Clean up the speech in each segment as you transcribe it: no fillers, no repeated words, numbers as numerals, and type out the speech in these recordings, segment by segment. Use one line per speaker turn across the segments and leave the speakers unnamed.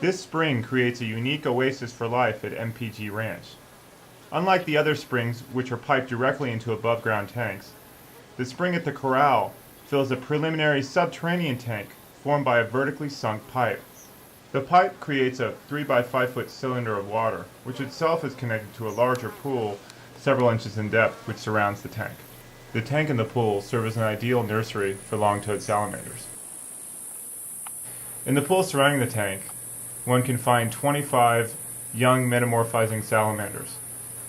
This spring creates a unique oasis for life at MPG Ranch. Unlike the other springs, which are piped directly into above-ground tanks, the spring at the corral fills a preliminary subterranean tank formed by a vertically sunk pipe. The pipe creates a 3 by 5 foot cylinder of water, which itself is connected to a larger pool several inches in depth which surrounds the tank. The tank and the pool serve as an ideal nursery for long-toed salamanders. In the pool surrounding the tank, one can find 25 young metamorphizing salamanders.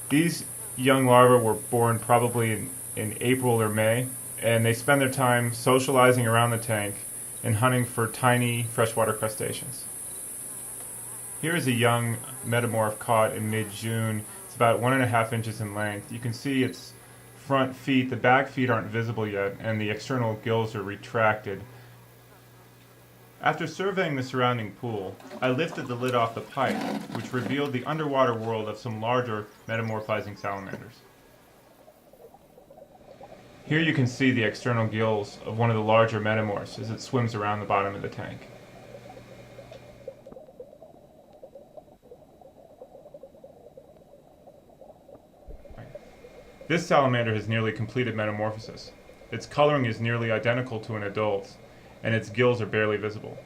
These young larvae were born probably in April or May, and they spend their time socializing around the tank and hunting for tiny freshwater crustaceans. Here is a young metamorph caught in mid-June. It's about 1.5 inches in length. You can see its front feet, the back feet aren't visible yet, and the external gills are retracted. After surveying the surrounding pool, I lifted the lid off the pipe, which revealed the underwater world of some larger metamorphizing salamanders. Here you can see the external gills of one of the larger metamorphs as it swims around the bottom of the tank. This salamander has nearly completed metamorphosis. Its coloring is nearly identical to an adult's, and its gills are barely visible.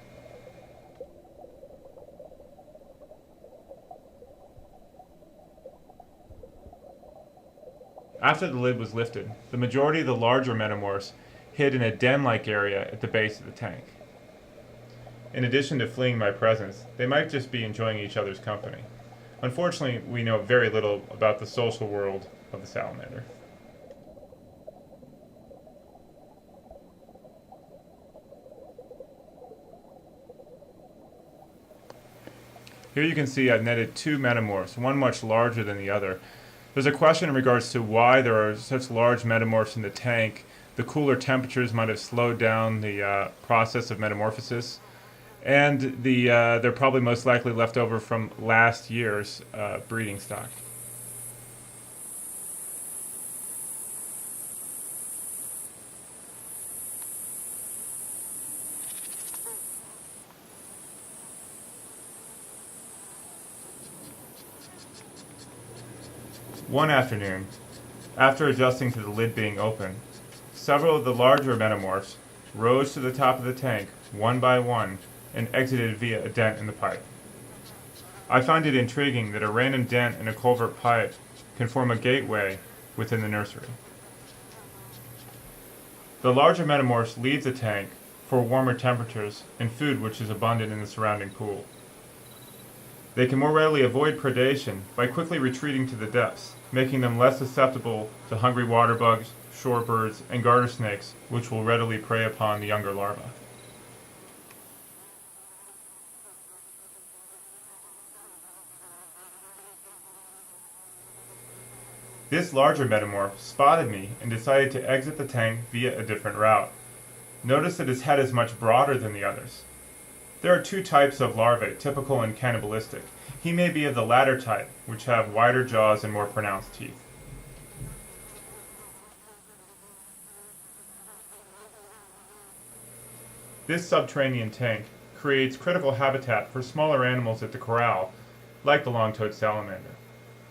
After the lid was lifted, the majority of the larger metamorphs hid in a den-like area at the base of the tank. In addition to fleeing my presence, they might just be enjoying each other's company. Unfortunately, we know very little about the social world of the salamander. Here you can see I've netted two metamorphs, one much larger than the other. There's a question in regards to why there are such large metamorphs in the tank. The cooler temperatures might have slowed down the process of metamorphosis, and they're probably most likely left over from last year's breeding stock. One afternoon, after adjusting to the lid being open, several of the larger metamorphs rose to the top of the tank one by one and exited via a dent in the pipe. I find it intriguing that a random dent in a culvert pipe can form a gateway within the nursery. The larger metamorphs leave the tank for warmer temperatures and food which is abundant in the surrounding pool. They can more readily avoid predation by quickly retreating to the depths, making them less susceptible to hungry water bugs, shorebirds, and garter snakes, which will readily prey upon the younger larvae. This larger metamorph spotted me and decided to exit the tank via a different route. Notice that his head is much broader than the others. There are two types of larvae, typical and cannibalistic. He may be of the latter type, which have wider jaws and more pronounced teeth. This subterranean tank creates critical habitat for smaller animals at the corral, like the long-toed salamander.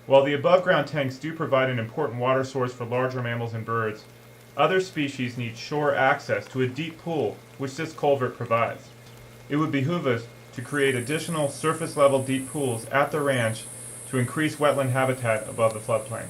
While the above-ground tanks do provide an important water source for larger mammals and birds, other species need shore access to a deep pool, which this culvert provides. It would behoove us to create additional surface-level deep pools at the ranch to increase wetland habitat above the floodplain.